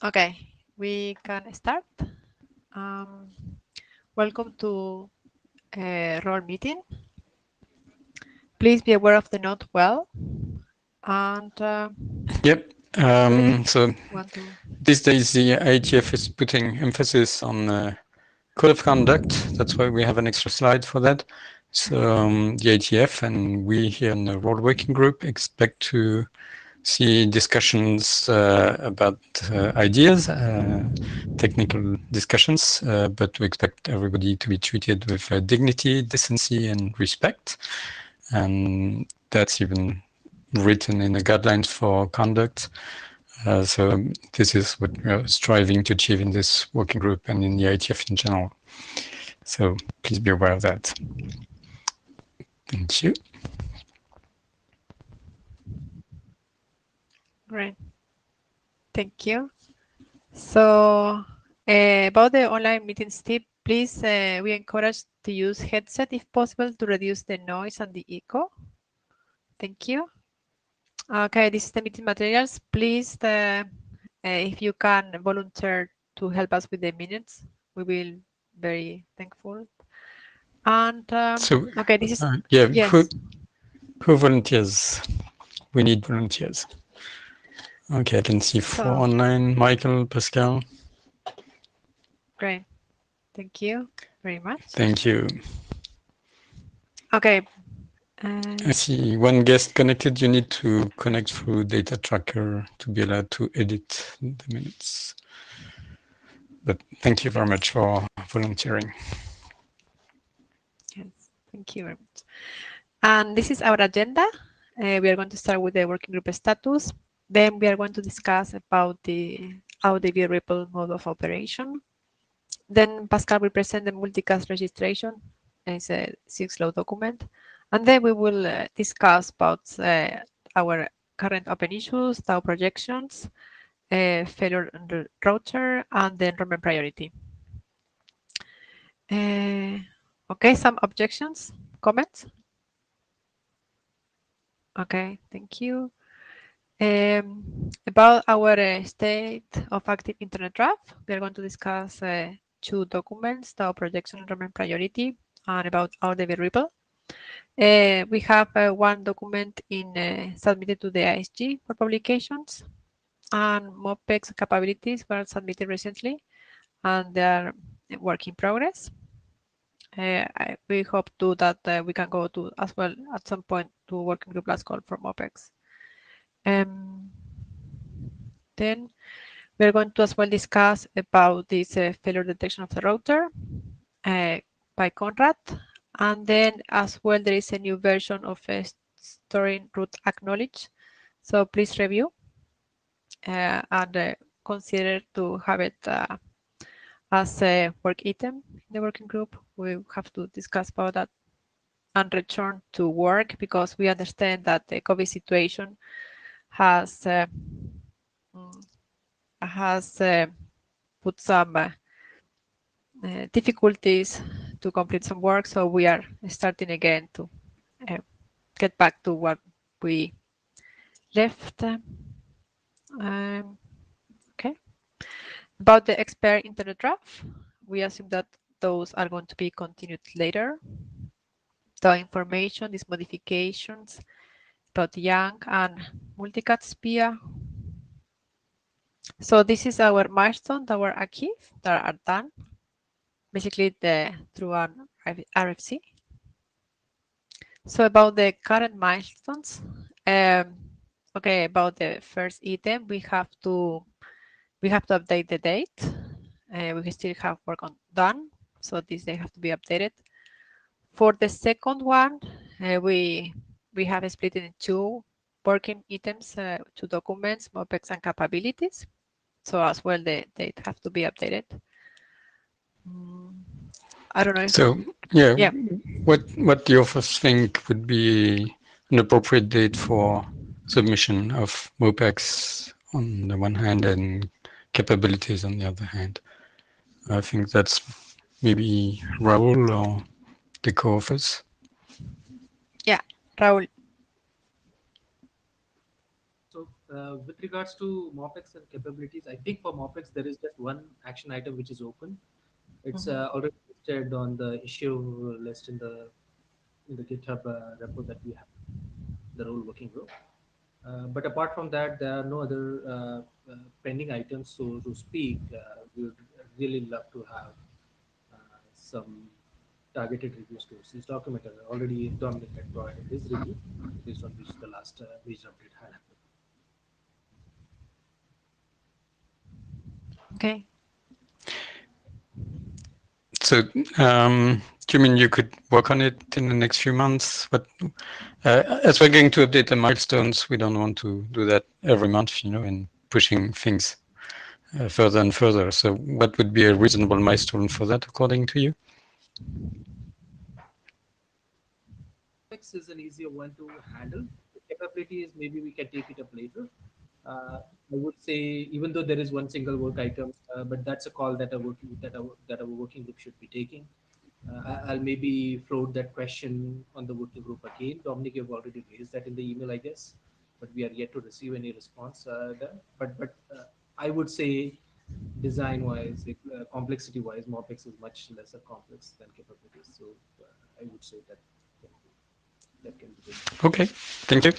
Okay, we can start. Um, Welcome to role meeting. Please be aware of the note well. And Yep. Oliver, So want to? these days the IETF is putting emphasis on code of conduct. That's why we have an extra slide for that. So the IETF and we here in the role working group expect to see discussions about ideas, technical discussions, but we expect everybody to be treated with dignity, decency, and respect. And that's even written in the guidelines for conduct. So this is what we're striving to achieve in this working group and in the IETF in general. So please be aware of that. Thank you. Great, thank you. So about the online meetings tip, please, we encourage to use headset if possible to reduce the noise and the echo. Thank you. Okay, this is the meeting materials. Please, if you can volunteer to help us with the minutes, we will be very thankful. And So okay, this is yeah, yes. who volunteers? We need volunteers. Okay, I can see 4 So online. Michael, Pascal. great. Thank you very much. Thank you. Okay. I see one guest connected. You need to connect through data tracker to be allowed to edit the minutes. But thank you very much for volunteering. Yes, thank you very much. And this is our agenda. We are going to start with the working group status. Then we are going to discuss about the AudioV Ripple mode of operation. Then Pascal will present the multicast registration. It's a 6-law document. And then we will discuss about our current open issues, DAO projections, failure on the router, and the enrollment priority. Okay, some objections, comments? Okay, thank you. About our state of active internet draft, we are going to discuss 2 documents, the projection enrollment priority and about RDB Ripple. We have 1 document in submitted to the ISG for publications, and MOPEX capabilities were submitted recently, and they are work in progress. We hope to that we can go to as well at some point to working group last call for MOPEX. Then we're going to as well discuss about this failure detection of the router by Conrad. And then as well, there is a new version of storing root acknowledge. So please review and consider to have it as a work item in the working group. We have to discuss about that and return to work because we understand that the COVID situation has put some difficulties to complete some work, so we are starting again to get back to what we left. Okay. About the expert internet draft, we assume that those are going to be continued later. The information, these modifications about Young and multicast SPIA. So this is our milestone, our achieve that are done. Basically through an RFC. So about the current milestones, okay, about the first item, we have to update the date. We still have work on done, so this they have to be updated. For the second one, we have split it in 2 working items, 2 documents, MOPEX and capabilities. So as well, the date have to be updated. I don't know if So yeah, yeah. what do you officers think would be an appropriate date for submission of MOPEX on the one hand and capabilities on the other hand? I think that's maybe Raul or the co-authors. Yeah, Raul. With regards to MOPEX and capabilities, I think for MOPEX there is just one action item which is open. It's already listed on the issue list in the GitHub repo that we have, the role working group. But apart from that, there are no other pending items, so to speak. We would really love to have some targeted reviews to this document. Already Dominic had provided his review based on which the last major update had happened. Okay. So, do you mean you could work on it in the next few months? But as we're going to update the milestones, we don't want to do that every month, and pushing things further and further. So, what would be a reasonable milestone for that, according to you? X is an easier one to handle. The capabilities, maybe we can take it up later. I would say, even though there is one single work item, but that's a call that our working group should be taking. I'll maybe float that question on the working group again. Dominic, you've already raised that in the email, I guess, but we are yet to receive any response there. But I would say, design-wise, complexity-wise, MOPEX is much lesser complex than capabilities. So I would say that can be good. Okay, thank you.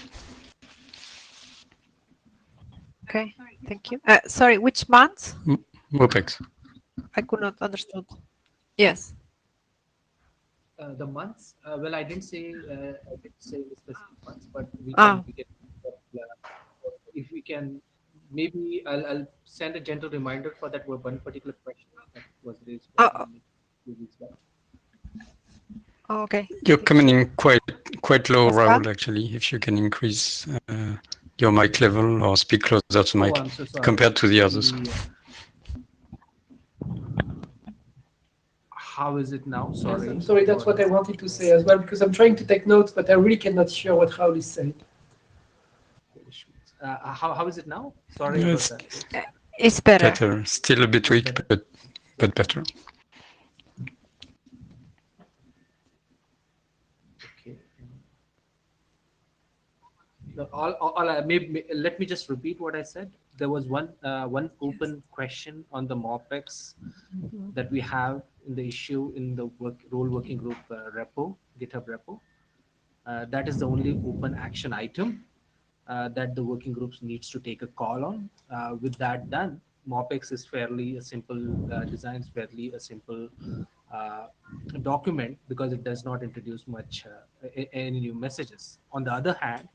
Okay, thank you. Sorry, which month? MOPEX. I could not understand. Yes. The months, well, I didn't say the specific months, but we can if we can, maybe I'll send a gentle reminder for that one particular question that was raised by Dominic a few weeks back. Okay. You're coming in quite low, Pascal? Raoul, actually. If you can increase your mic level or speak closer to mic I'm so sorry. compared to the others. How is it now? Sorry. Yes, I'm sorry, that's what I wanted to say as well, because I'm trying to take notes, but I really cannot hear what Raoul is saying. How is it now? Sorry Yes, about that. It's better. better. Still a bit weak, but better. Okay. No, maybe let me just repeat what I said. There was one open question on the MOPEX that we have in the issue in the role working group repo, GitHub repo. That is the only open action item that the working groups needs to take a call on. With that done, MOPEX is fairly a simple design, fairly a simple document because it does not introduce much any new messages. On the other hand,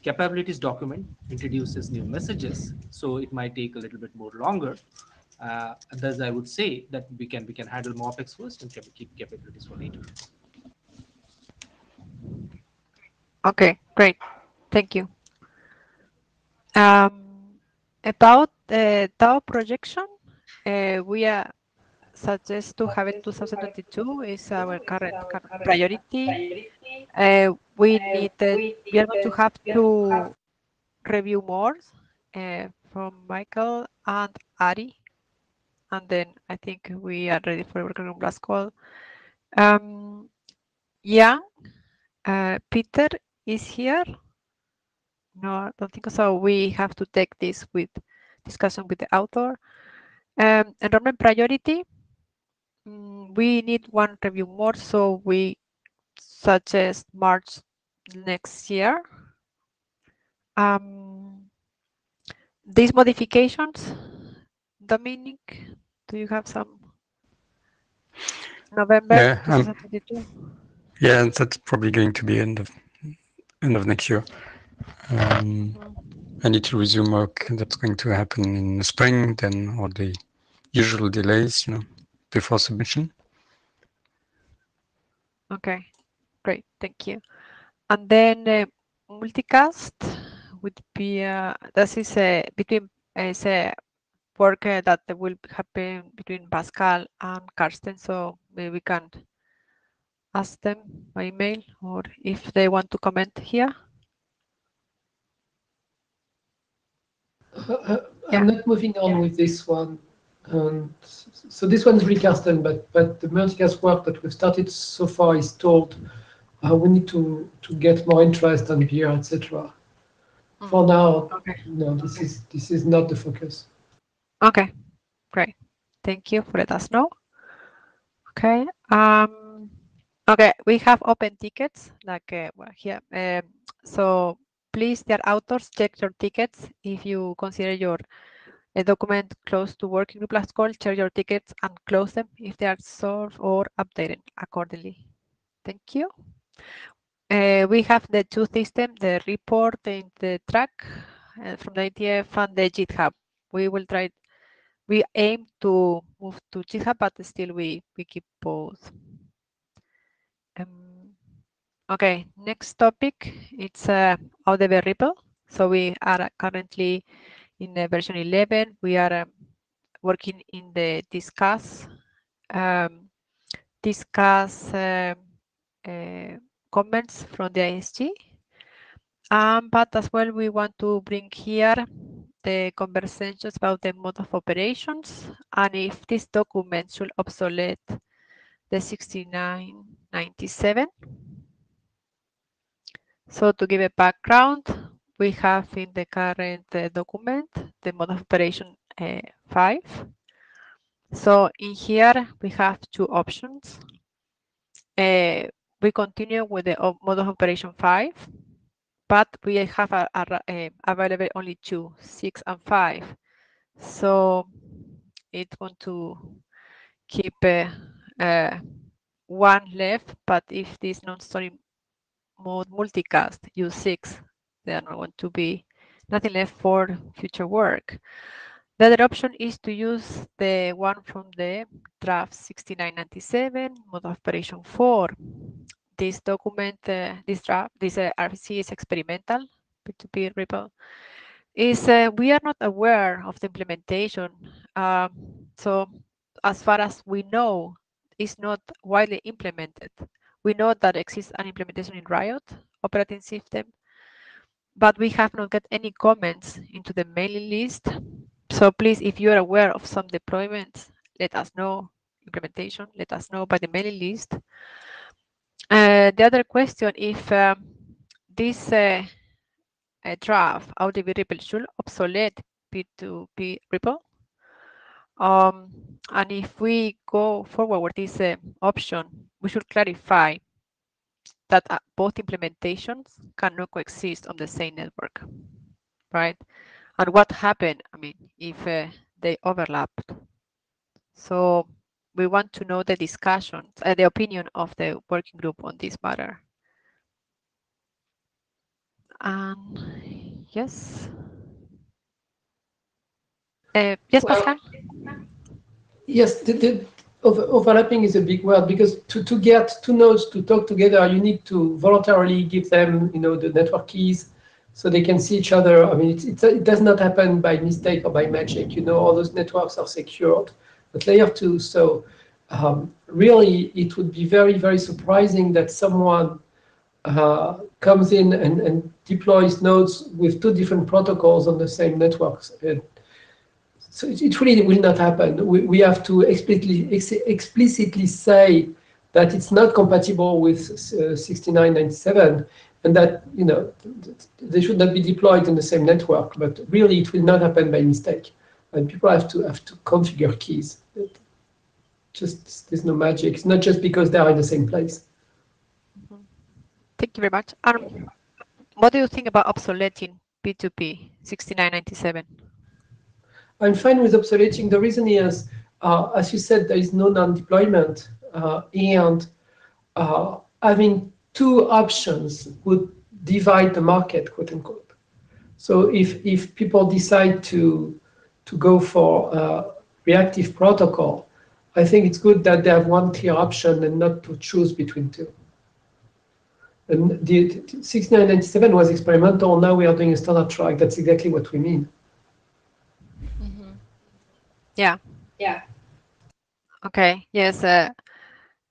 capabilities document introduces new messages, so it might take a little bit more longer. Thus, I would say that we can handle MOPEX first and keep capabilities for later. Okay, great. Thank you. About the DAO projection, we suggest to have it 2022 is our current priority. We are going to have to review more from Michael and Ari, and then I think we are ready for working group last call. Yeah, Peter is here. No, I don't think so. We have to take this with discussion with the author. Enrollment priority, we need one review more, so we suggest March next year. These modifications, Dominic, do you have some? November 2022? Yeah, that's probably going to be end of next year. I need to resume work. That's going to happen in the spring, then, or the usual delays, before submission. Okay, great, thank you. And then multicast would be this is between a work that will happen between Pascal and Karsten, so maybe we can ask them by email or if they want to comment here. I'm not moving on with this one. So this one is really Karsten, but the multicast work that we've started so far is told we need to get more interest and beer, etc. For now, Okay. no, this is not the focus. Okay, great. Thank you for letting us know. Okay. Okay, we have open tickets like well, here. So please, dear authors, check your tickets. If you consider your document close to working group last call, share your tickets and close them if they are solved or updated accordingly. Thank you. We have the two systems, the report and the track from the IETF and the GitHub. We aim to move to GitHub, but still we keep both. Okay, next topic, it's ODB REPL. So we are currently in version 11. We are working in the discuss comments from the ISG. But as well, we want to bring here the conversations about the mode of operations and if this document should obsolete the 6997. So to give a background, we have in the current document the mode of operation 5. So in here we have two options. We continue with the mode of operation 5, but we have available only 2, 6 and 5. So it want to keep one left, but if this non-story mode multicast use 6, they are not going to be nothing left for future work. The other option is to use the one from the draft 6997 mode of operation 4. This document, this RFC is experimental, P2P REPL. We are not aware of the implementation. So as far as we know, it's not widely implemented. We know that exists an implementation in Riot operating system, but we have not got any comments into the mailing list. So please, if you are aware of some deployments, let us know. Implementation, let us know by the mailing list. The other question, if this draft ODB REPL should obsolete P2P REPL, and if we go forward with this option, we should clarify that both implementations cannot coexist on the same network, right? And what happened, I mean, if they overlapped. So we want to know the discussions, the opinion of the working group on this matter. Yes. Yes, Well, Pascal? yes, the overlapping is a big word because to get two nodes to talk together, you need to voluntarily give them, the network keys so they can see each other. I mean, it does not happen by mistake or by magic. All those networks are secured. But layer 2, so really, it would be very, very surprising that someone comes in and deploys nodes with two different protocols on the same networks. So it really will not happen. We have to explicitly say that it's not compatible with 6997 and that they should not be deployed in the same network. But really, it will not happen by mistake. And people have to configure keys. There's no magic. It's not just because they are in the same place. Thank you very much. What do you think about obsoleting P2P 6997? I'm fine with obsoleting. The reason is, as you said, there is no non-deployment, and having two options would divide the market, quote unquote. So if people decide to go for a reactive protocol, I think it's good that they have one clear option and not to choose between two. And the 6997 was experimental. Now we are doing a standard track. That's exactly what we mean. Yeah. Okay. Yes.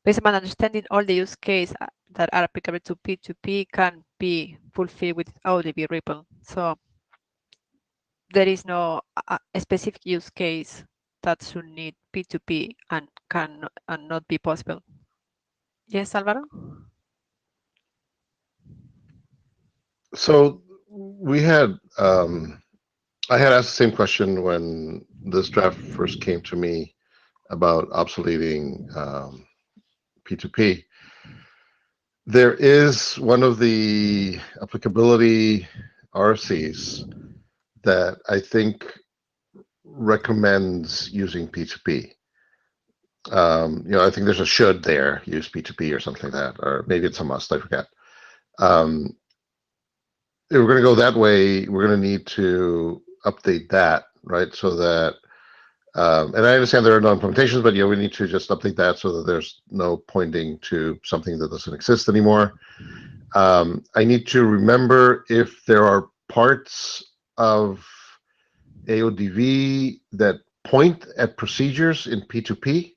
Based on my understanding, all the use cases that are applicable to P2P can be fulfilled with ODB REPL. So there is no a specific use case that should need P2P and not be possible. Yes, Alvaro? So we had I had asked the same question when this draft first came to me about obsoleting P2P. There is one of the applicability RFCs that I think recommends using P2P. I think there's a should there, use P2P or something like that, or maybe it's a must, I forget. If we're going to go that way, we're going to need to update that, right? So that, and I understand there are no implementations, but we need to just update that so that there's no pointing to something that doesn't exist anymore. I need to remember if there are parts of AODV that point at procedures in P2P,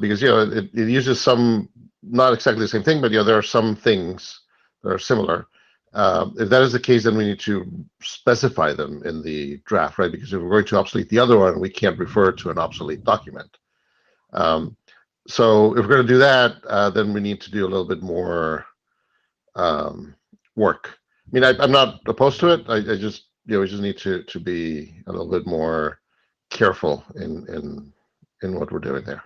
because it uses some, not exactly the same thing, but there are some things that are similar. If that is the case, then we need to specify them in the draft, right? Because if we're going to obsolete the other one, we can't refer to an obsolete document. So if we're going to do that, then we need to do a little bit more work. I mean, I'm not opposed to it. I just, we just need to be a little bit more careful in what we're doing there.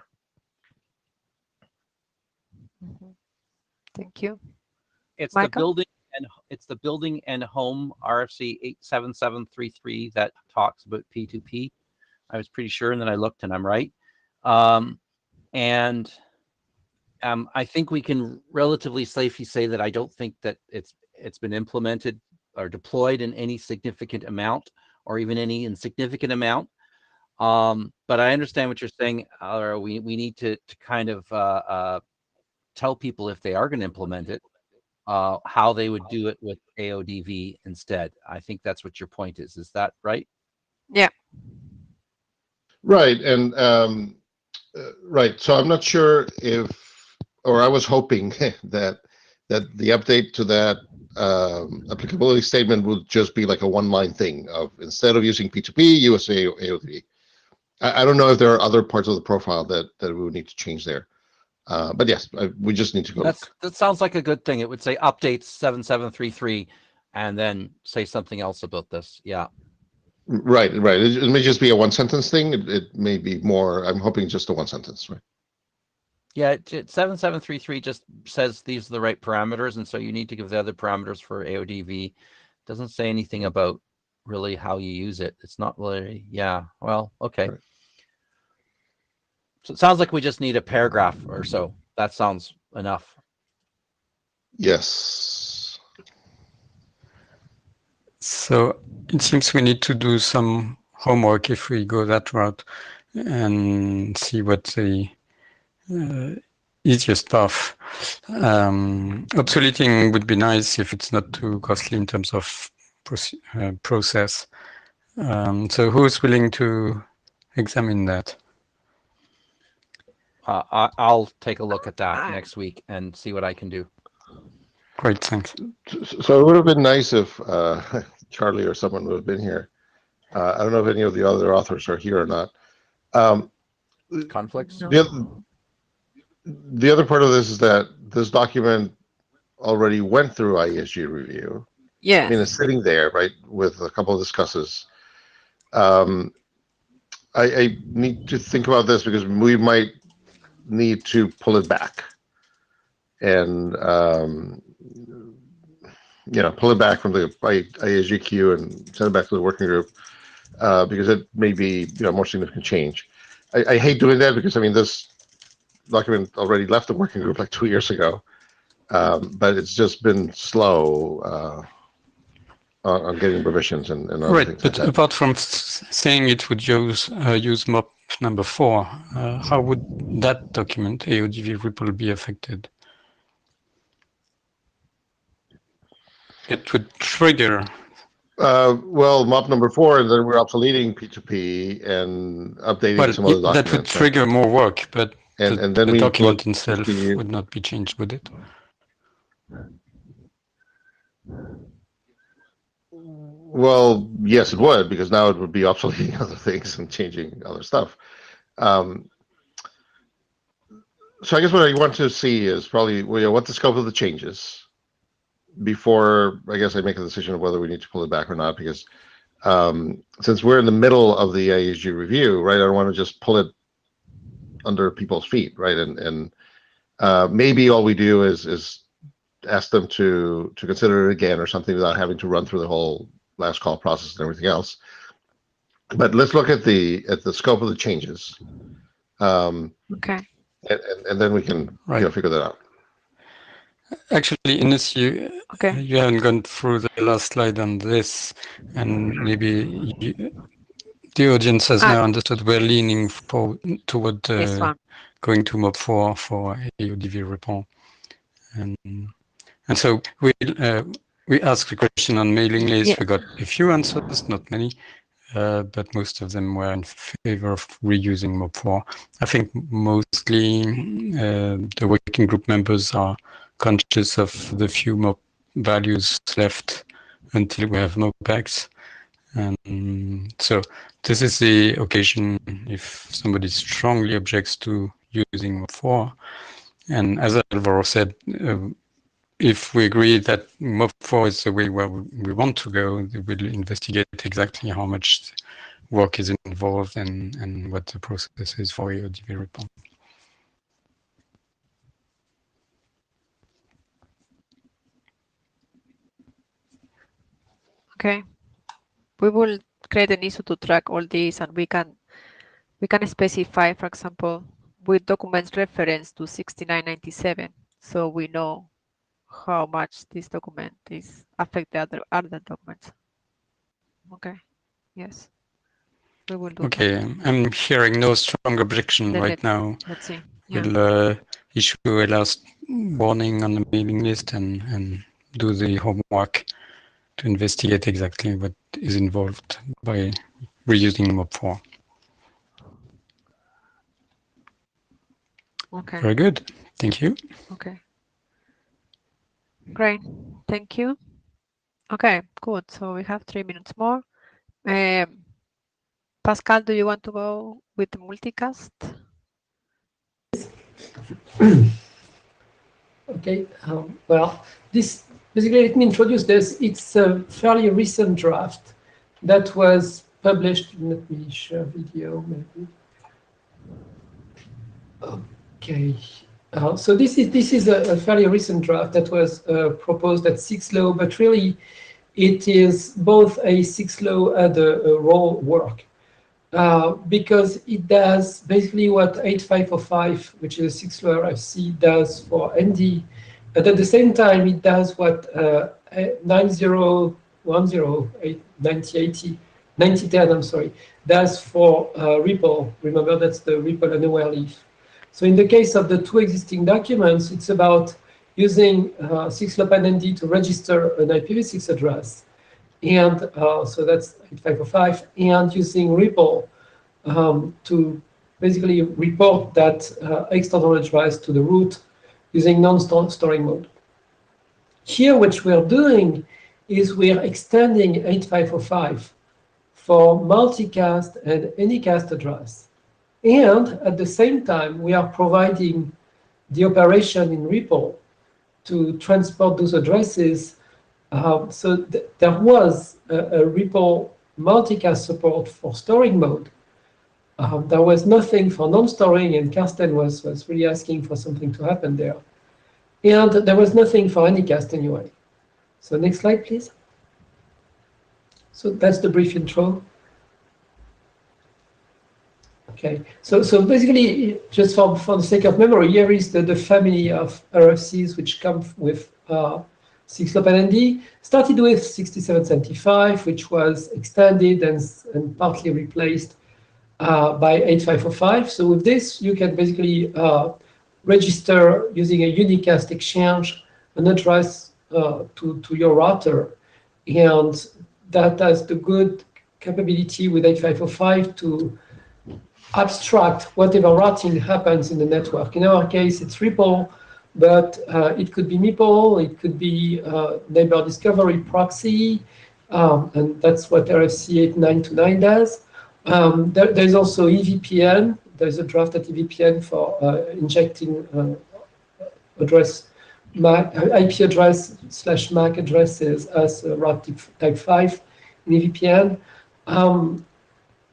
Thank you. It's Michael? the building and home RFC 87733 that talks about P2P. I was pretty sure, and then I looked, and I'm right. And I think we can relatively safely say that I don't think that it's been implemented or deployed in any significant amount, or even any insignificant amount. But I understand what you're saying. We need to kind of tell people, if they are going to implement it, how they would do it with AODV instead. I think that's what your point is. Is that right? Yeah. Right, and right. So I'm not sure if, or I was hoping that the update to that applicability statement would just be like a one-line thing of, instead of using P2P, use AODV. I don't know if there are other parts of the profile that we would need to change there. But yes, we just need to go look. That sounds like a good thing. It would say update 7733 and then say something else about this. Yeah. Right. It may just be a one-sentence thing. It may be more. I'm hoping just a one sentence, right? Yeah, 7733 just says these are the right parameters, and so you need to give the other parameters for AODV. Doesn't say anything about really how you use it. It's not really, yeah, well, okay. Right. So it sounds like we just need a paragraph or so. That sounds enough. Yes. So it seems we need to do some homework if we go that route and see what the easiest path. Obsoleting would be nice if it's not too costly in terms of process. So who's willing to examine that? I'll take a look at that next week and see what I can do. Great, thanks. So it would have been nice if Charlie or someone would have been here. I don't know if any of the other authors are here or not. Conflicts? The other part of this is that this document already went through IESG review. Yeah. I mean, it's sitting there, right, with a couple of discusses. I need to think about this because we might need to pull it back and pull it back from the IESG queue and send it back to the working group because it may be more significant change. I hate doing that because, I mean, this document already left the working group like 2 years ago, but it's just been slow on getting revisions and other right, things. but like apart from saying it would use MOP number 4, how would that document, AODV RIPL, be affected? It would trigger. Well, MOP number 4, and then we're obsoleting P2P and updating some other documents. That would trigger more work, but and then the document itself would not be changed, would it? Well, yes, it would, because now it would be obsoleting other things and changing other stuff. So I guess what I want to see is probably what the scope of the changes, before I guess I make a decision of whether we need to pull it back or not, because since we're in the middle of the IESG review, right, I don't want to just pull it under people's feet, right? And maybe all we do is ask them to consider it again or something without having to run through the whole last call process and everything else. But let's look at the scope of the changes. Okay. And then we can figure that out. Actually, Ines, you haven't gone through the last slide on this, and maybe the audience has now understood we're leaning toward going to MOB4 for AODV report, and so we asked the question on mailing lists. Yeah. We got a few answers, not many, but most of them were in favor of reusing MOB4. I think mostly the working group members are conscious of the few MOB values left until we have MOBACs. And so this is the occasion if somebody strongly objects to using MOB4. And as Alvaro said, if we agree that MOB4 is the way where we want to go, we will investigate exactly how much work is involved and what the process is for AODV report. Okay, we will create an issue to track all these, and we can specify, for example, with documents reference to 6997, so we know how much this document is affect the other documents. Okay. Yes. We will do that. I'm hearing no strong objection right now. Let's see. Yeah. We'll issue a last warning on the mailing list and do the homework to investigate exactly what is involved by reusing MOB4. Okay. Very good. Thank you. Okay. Great. Thank you. Okay, good. So we have 3 minutes more. Pascal, do you want to go with the multicast? Okay. Well, this basically, let me introduce this. It's a fairly recent draft that was published. Let me share video, maybe. Okay. So this is a fairly recent draft that was proposed at 6 law, but really it is both a 6 law and a raw work because it does basically what 8505, which is a 6 law RFC, does for ND, but at the same time it does what 9010, 9010, I'm sorry, does for REPL. Remember, that's the REPL unaware leaf. So in the case of the two existing documents, it's about using 6LoWPAN-ND to register an IPv6 address. And so that's 8505, and using REPL to basically report that external address to the root using non-storing mode. Here, what we're doing is we're extending 8505 for multicast and anycast address. And at the same time, we are providing the operation in REPL to transport those addresses. So there was a REPL multicast support for storing mode. There was nothing for non-storing, and Karsten was really asking for something to happen there. And there was nothing for anycast anyway. So next slide, please. So that's the brief intro. Okay, so basically, just for the sake of memory, here is the family of RFCs which come with 6LoWPAN-ND. Started with 6775, which was extended and partly replaced by 8505. So with this, you can basically register using a unicast exchange an address to your router, and that has the good capability with 8505 to abstract whatever routing happens in the network. In our case, it's REPL, but it could be MIPL, it could be neighbor discovery proxy, and that's what RFC 8929 does. There's also EVPN. There's a draft at EVPN for injecting address IP address / MAC addresses as route type 5 in EVPN.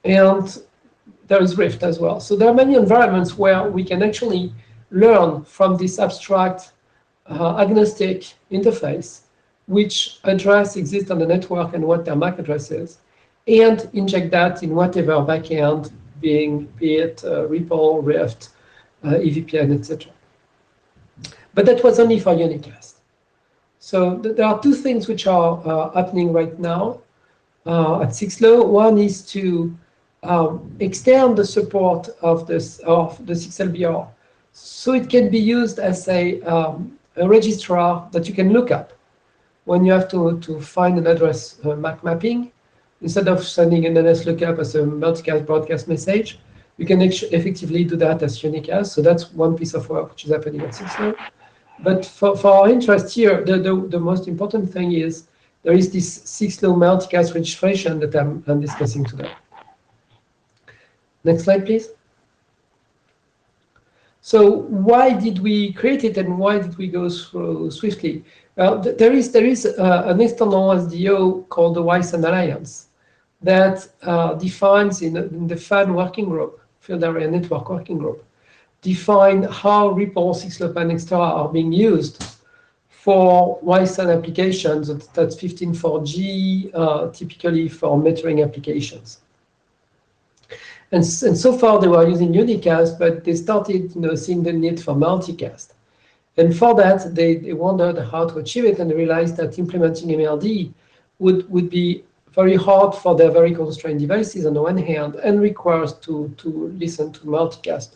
And there is Rift as well. So there are many environments where we can actually learn from this abstract agnostic interface, which address exists on the network and what their MAC address is, and inject that in whatever backend, be it REPL, Rift, EVPN, etc. But that was only for unicast. So there are two things which are happening right now at 6LoW. One is to extend the support of the 6LBR, so it can be used as a registrar that you can look up when you have to find an address MAC mapping. Instead of sending an NS lookup as a multicast broadcast message, you can effectively do that as unicast. So that's one piece of work which is happening at 6LoW. But for our interest here, the most important thing is there is this 6LoW multicast registration that I'm discussing today. Next slide, please. So why did we create it and why did we go through swiftly? Well, there is an external SDO called the WISAN Alliance that defines in the FAN working group, Field Area Network Working Group, define how REPL 6LoWPAN Extra are being used for WISAN applications. That's 15.4G, typically for metering applications. And so far they were using unicast, but they started seeing the need for multicast. And for that, they wondered how to achieve it and realized that implementing MLD would be very hard for their very constrained devices on the one hand, and requires to listen to multicast.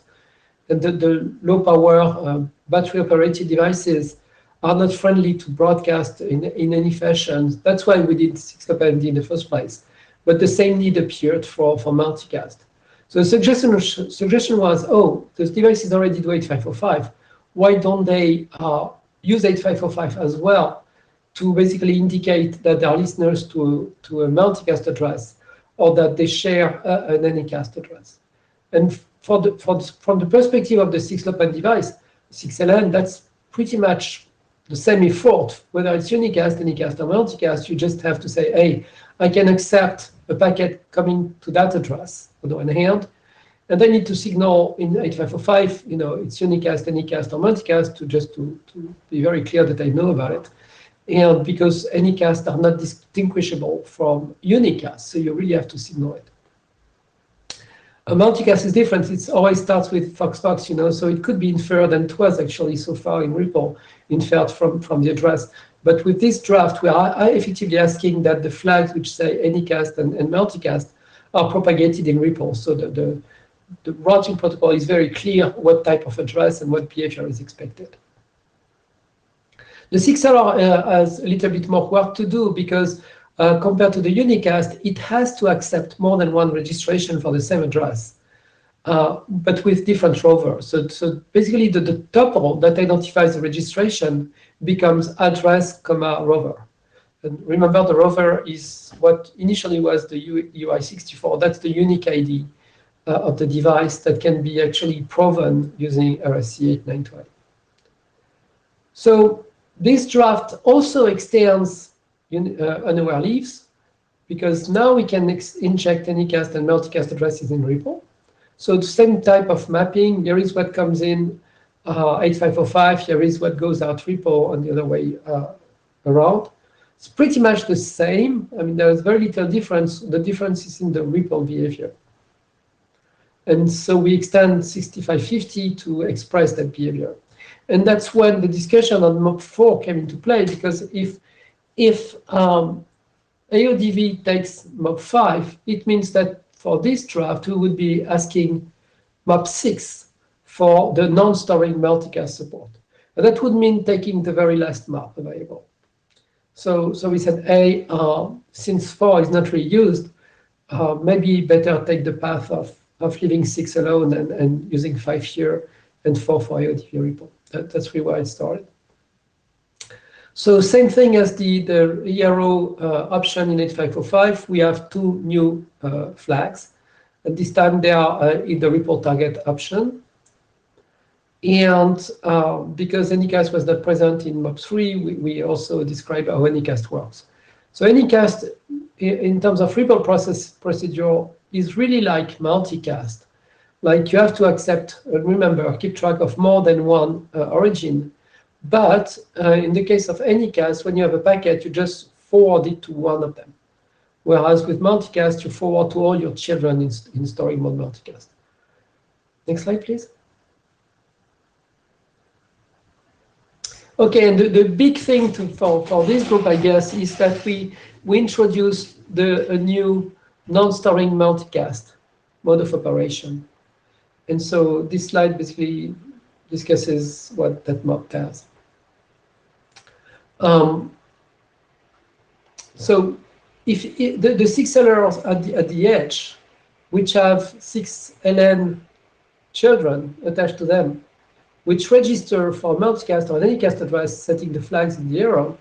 And the low power battery operated devices are not friendly to broadcast in any fashion. That's why we did 6LoWPAN in the first place. But the same need appeared for multicast. So the suggestion was, oh, those devices already do 8505. Why don't they use 8505 as well to basically indicate that they are listeners to a multicast address, or that they share an anycast address? And from the perspective of the 6LoWPAN device, 6LN, that's pretty much the same effort, whether it's unicast, anycast, or multicast. You just have to say, hey, I can accept a packet coming to that address on the one hand, and I need to signal in 8505, it's unicast, anycast, or multicast to be very clear that I know about it. And because anycast are not distinguishable from unicast, so you really have to signal it. A multicast is different. It always starts with Fox, so it could be inferred, and it was actually so far in REPL inferred from the address. But with this draft, we are effectively asking that the flags which say anycast and multicast are propagated in REPL. So the routing protocol is very clear what type of address and what behavior is expected. The 6LR has a little bit more work to do because compared to the unicast, it has to accept more than one registration for the same address, but with different rovers. So basically the tuple that identifies the registration becomes address, rover. And remember, the rover is what initially was the UI64. That's the unique ID of the device that can be actually proven using RSC 8920. So this draft also extends unaware leaves, because now we can inject anycast and multicast addresses in REPL. So the same type of mapping, here is what comes in 8505, here is what goes out REPL, and the other way around. It's pretty much the same. I mean, there's very little difference. The difference is in the REPL behavior. And so we extend 6550 to express that behavior. And that's when the discussion on MOP4 came into play, because if AODV takes MOP5, it means that for this draft, we would be asking MOP6 for the non-storing multicast support. And that would mean taking the very last MOP available. So we said, hey, since 4 is not really used, maybe better take the path of leaving 6 alone and using 5 here and 4 for AODV REPL. That's really why it started. So same thing as the ERO option in 8505, we have 2 new flags. And this time they are in the REPL target option. And because Anycast was not present in MOP3, we also describe how Anycast works. So Anycast, in terms of REPL procedure, is really like multicast. Like you have to accept, remember, keep track of more than one origin. But in the case of Anycast, when you have a packet, you just forward it to one of them. Whereas with multicast, you forward to all your children in storing mode multicast. Next slide, please. Okay, and the big thing for this group, I guess, is that we introduced a new non-storing multicast mode of operation. And so this slide basically discusses what that mode does. So if the 6 LRs at the edge, which have 6 LN children attached to them, which register for multicast or Anycast address setting the flags in the error,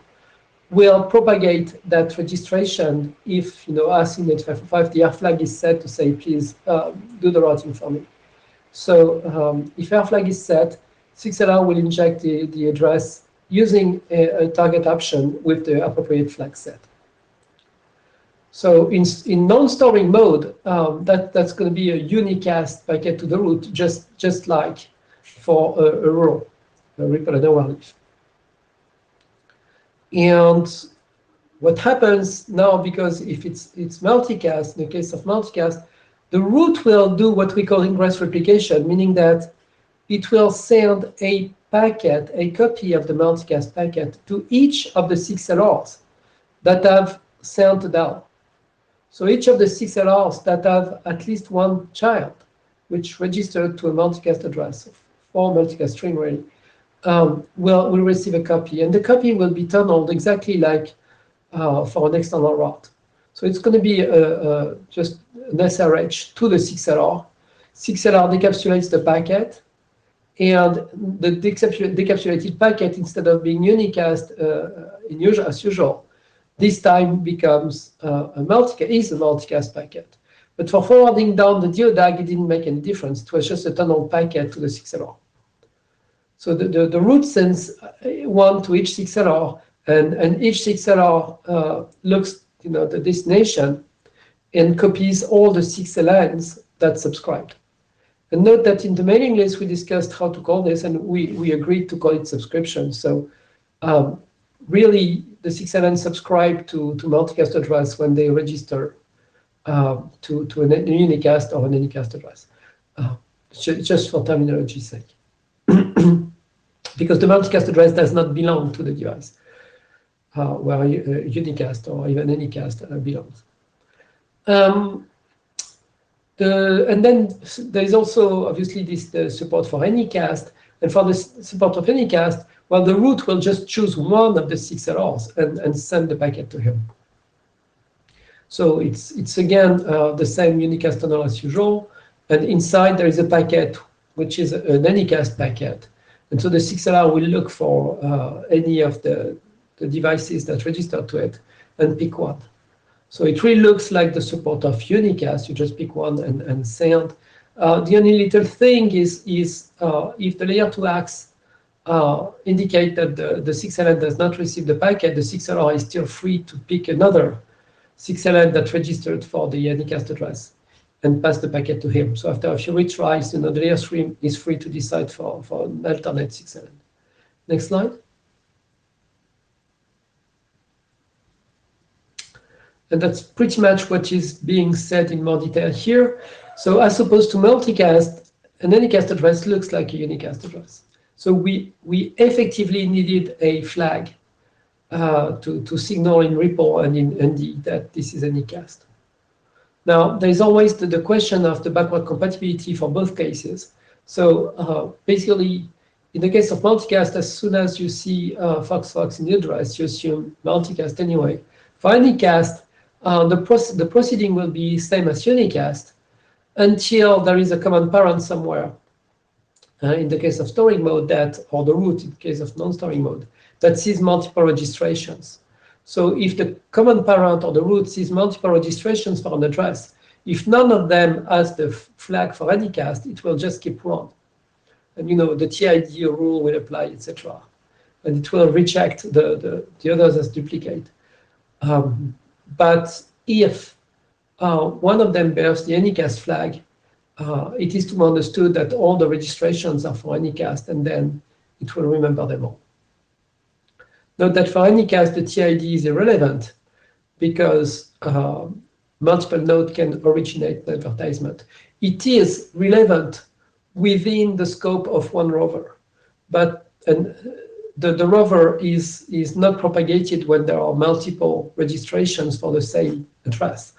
will propagate that registration if, as in 8545, the R flag is set to say, please do the routing for me. So if R flag is set, 6LR will inject the address using a target option with the appropriate flag set. So in non-storing mode, that's going to be a unicast packet to the root, just like for a row, a REPL and overleaf. And what happens now, because if it's multicast, in the case of multicast, the root will do what we call ingress replication, meaning that it will send a packet, a copy of the multicast packet, to each of the 6 LRs that have sent down. So each of the 6 LRs that have at least one child, which registered to a multicast address, or multicast string really, will receive a copy. And the copy will be tunneled exactly like for an external route. So it's going to be just an SRH to the 6LR. 6LR decapsulates the packet, and the decapsulated packet, instead of being unicast as usual, this time becomes a multicast packet. But for forwarding down the DODAG, it didn't make any difference. It was just a tunnel packet to the 6LR. So the root sends one to each 6LR, and each 6LR looks the destination and copies all the 6 LNs that subscribed. And note that in the mailing list, we discussed how to call this, and we agreed to call it subscription. So really, the 6 LNs subscribe to multicast address when they register to a unicast or an Anycast address. Just for terminology's sake. Because the multicast address does not belong to the device, where a unicast or even Anycast belongs. And then there is also obviously the support for Anycast, and for the support of Anycast, well, the root will just choose one of the 6 LRs and send the packet to him. So it's again the same unicast tunnel as usual, and inside there is a packet which is an Anycast packet, and so the 6LR will look for any of the devices that register to it and pick one. So it really looks like the support of unicast. You just pick one and send. The only little thing is if the layer 2 acts indicate that the 6LN does not receive the packet, the 6LR is still free to pick another 6LN that registered for the Anycast address and pass the packet to him. So after a few retries, the layer 3 is free to decide for an alternate 6LN. Next slide. And that's pretty much what is being said in more detail here. So as opposed to multicast, an Anycast address looks like a unicast address. So we effectively needed a flag to signal in REPL and in ND that this is Anycast. Now, there's always the question of the backward compatibility for both cases. So basically, in the case of multicast, as soon as you see Fox in the address, you assume multicast anyway. For Anycast, the proceeding will be same as unicast until there is a common parent somewhere. In the case of storing mode, or the root in the case of non-storing mode, that sees multiple registrations. So if the common parent or the root sees multiple registrations for an address, if none of them has the flag for Anycast, it will just keep one. and the TID rule will apply, etc. And it will reject the others as duplicate. But if one of them bears the Anycast flag, it is to be understood that all the registrations are for Anycast, and then it will remember them all. Note that for Anycast, the TID is irrelevant because multiple nodes can originate the advertisement. It is relevant within the scope of one rover, but the rover is not propagated when there are multiple registrations for the same address.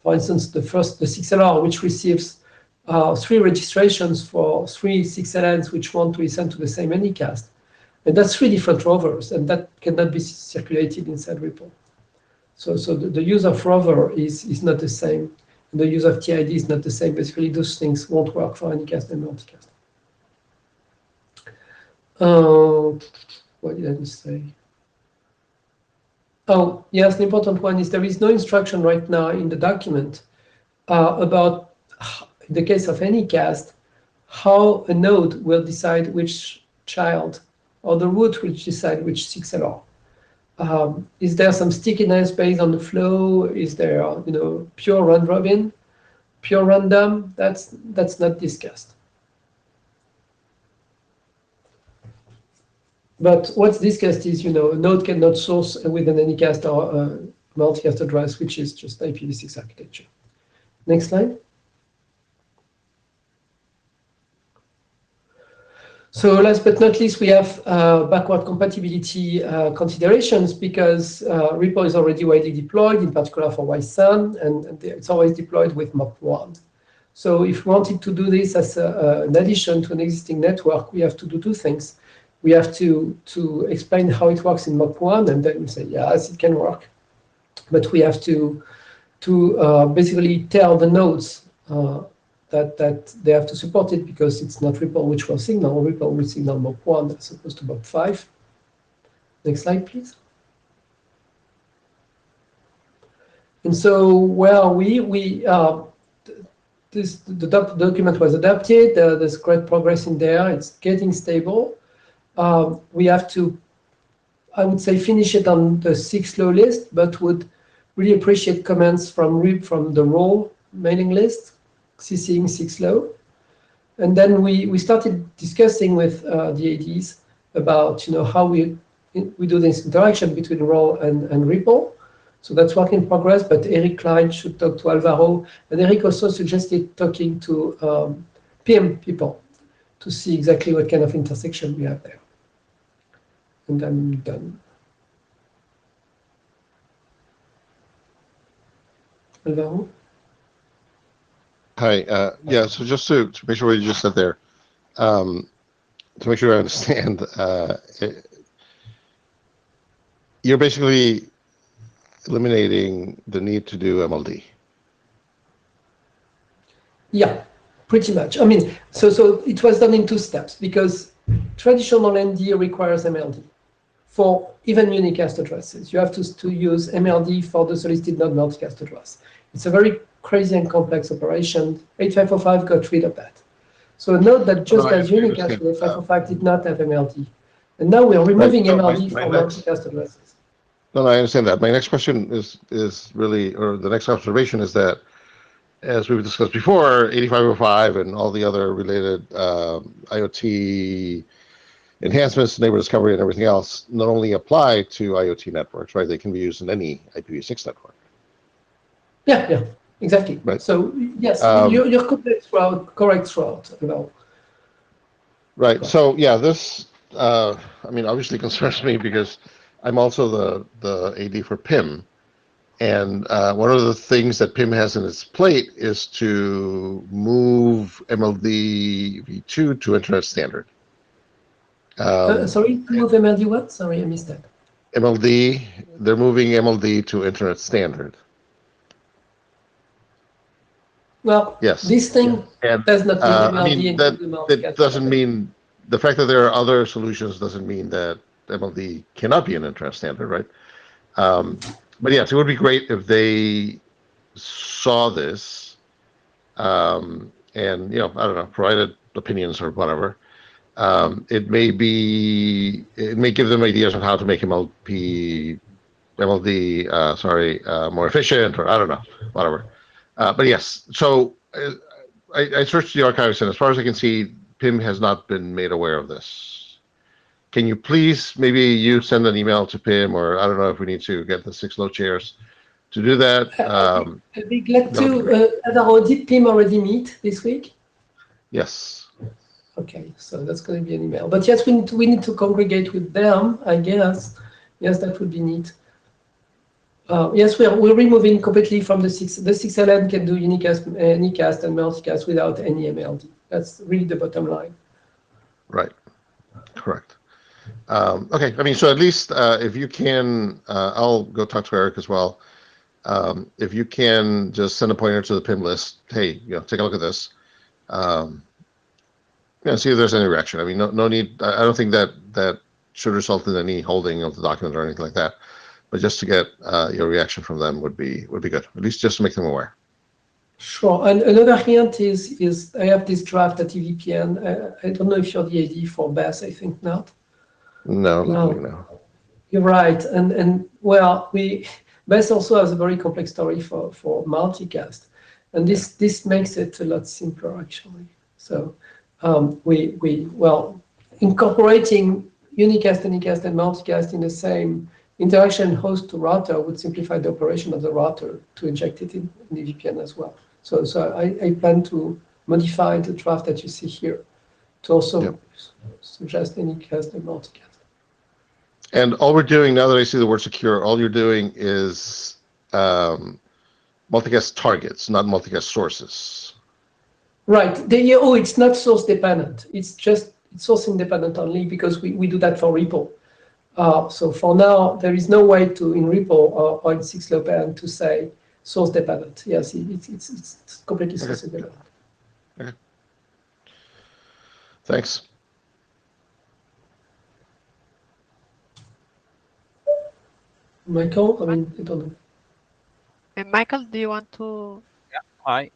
For instance, the 6LR, which receives 3 registrations for 3 6LNs which want to listen to the same Anycast. And that's 3 different rovers, and that cannot be circulated inside Ripple. So the use of rover is not the same. And the use of TID is not the same. Basically, those things won't work for Anycast and multicast. What did I just say? Oh, yes, the important one is there is no instruction right now in the document about, in the case of Anycast, how a node will decide which child, or the root will decide which 6LR. Is there some stickiness based on the flow? Is there, pure round robin, pure random? That's not discussed. But what's discussed is, a node cannot source with an Anycast or a multicast address, which is just IPv6 architecture. Next slide. So last but not least, we have backward compatibility considerations because Ripple is already widely deployed, in particular for YSUN, and it's always deployed with MOP1. So if we wanted to do this as an addition to an existing network, we have to do 2 things. We have to explain how it works in MOP1, and then we say, yes, it can work. But we have to basically tell the nodes that they have to support it because it's not Ripple which will signal. Ripple will signal MOP1 as opposed to MOP5. Next slide, please. And so where are we? The document was adapted. There's great progress in there. It's getting stable. We have to, I would say, finish it on the 6-low list, but would really appreciate comments from the role mailing list, CCing 6-low. And then we started discussing with the ADs about how we do this interaction between role and Ripple. So that's work in progress, but Eric Klein should talk to Alvaro. And Eric also suggested talking to PM people to see exactly what kind of intersection we have there. And I'm done. Alvaro? Hi. Yeah, so just to make sure what you just said there, to make sure I understand, you're basically eliminating the need to do MLD. Yeah, pretty much. I mean, so it was done in 2 steps because traditional ND requires MLD for even unicast addresses. You have to use MLD for the solicited node multicast address. It's a very crazy and complex operation. 8505 got rid of that. So note that just as unicast with 8505 did not have MLD. And now we're removing MLD for multicast addresses. No, I understand that. My next question is really, or the next observation is that, as we've discussed before, 8505 and all the other related IoT enhancements, neighbor discovery, and everything else not only apply to IoT networks, right? They can be used in any IPv6 network. Yeah, exactly. Right. So yes, you're correct throughout. Right. So yeah, this I mean obviously concerns me because I'm also the AD for PIM, and one of the things that PIM has in its plate is to move MLD v2 to Internet Standard. Sorry, to move MLD what? Sorry, I missed that. MLD, they're moving MLD to Internet Standard. Well, yes. This thing does not mean MLD. That doesn't mean, the fact that there are other solutions doesn't mean that MLD cannot be an Internet Standard, right? But yes, it would be great if they saw this and, I don't know, provided opinions or whatever. It may give them ideas on how to make MLD, more efficient, or I don't know, whatever. But yes, so I searched the archives, and as far as I can see, PIM has not been made aware of this. Can you please, maybe you send an email to PIM, or I don't know if we need to get the 6 low chairs to do that. I'd be glad to. Did PIM already meet this week? Yes. Okay, so that's going to be an email. But yes, we need to congregate with them, I guess. Yes, that would be neat. Yes, we're removing completely from the 6. The 6LN can do unicast, anycast, and multicast without any MLD. That's really the bottom line. Right. Correct. Okay. I mean, so at least if you can, I'll go talk to Eric as well. If you can just send a pointer to the PIM list, hey, take a look at this. See if there's any reaction. I mean, no need. I don't think that should result in any holding of the document or anything like that. But just to get your reaction from them would be good. At least just to make them aware. Sure. And another hint is I have this draft at EVPN. I don't know if you're the AD for BAS. I think not. No, no. You're right. And well, BAS also has a very complex story for multicast, and this makes it a lot simpler actually. So incorporating unicast, anycast, and multicast in the same interaction host to router would simplify the operation of the router to inject it in the VPN as well. So I plan to modify the draft that you see here to also suggest anycast and multicast. And all we're doing, now that I see the word secure, all you're doing is multicast targets, not multicast sources. Right. It's not source dependent. It's just source independent only because we do that for REPL. So for now, there is no way to, in REPL or in 6LoWPAN, to say source dependent. Yes, it's completely source independent. Okay. Thanks. Michael, I don't know. And Michael, do you want to? Yeah. Hi.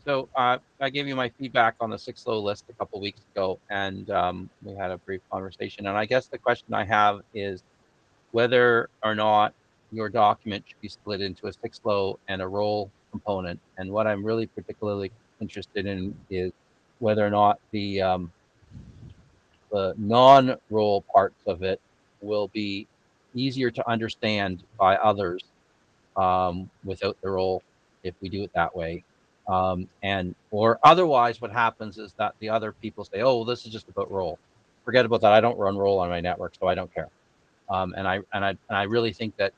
So I gave you my feedback on the 6 low list a couple of weeks ago, and we had a brief conversation. And I guess the question I have is whether or not your document should be split into a 6 low and a role component. And what I'm really particularly interested in is whether or not the non-role parts of it will be easier to understand by others without the role if we do it that way. Or otherwise what happens is that the other people say, oh, this is just about role. Forget about that. I don't run role on my network, so I don't care. And I really think that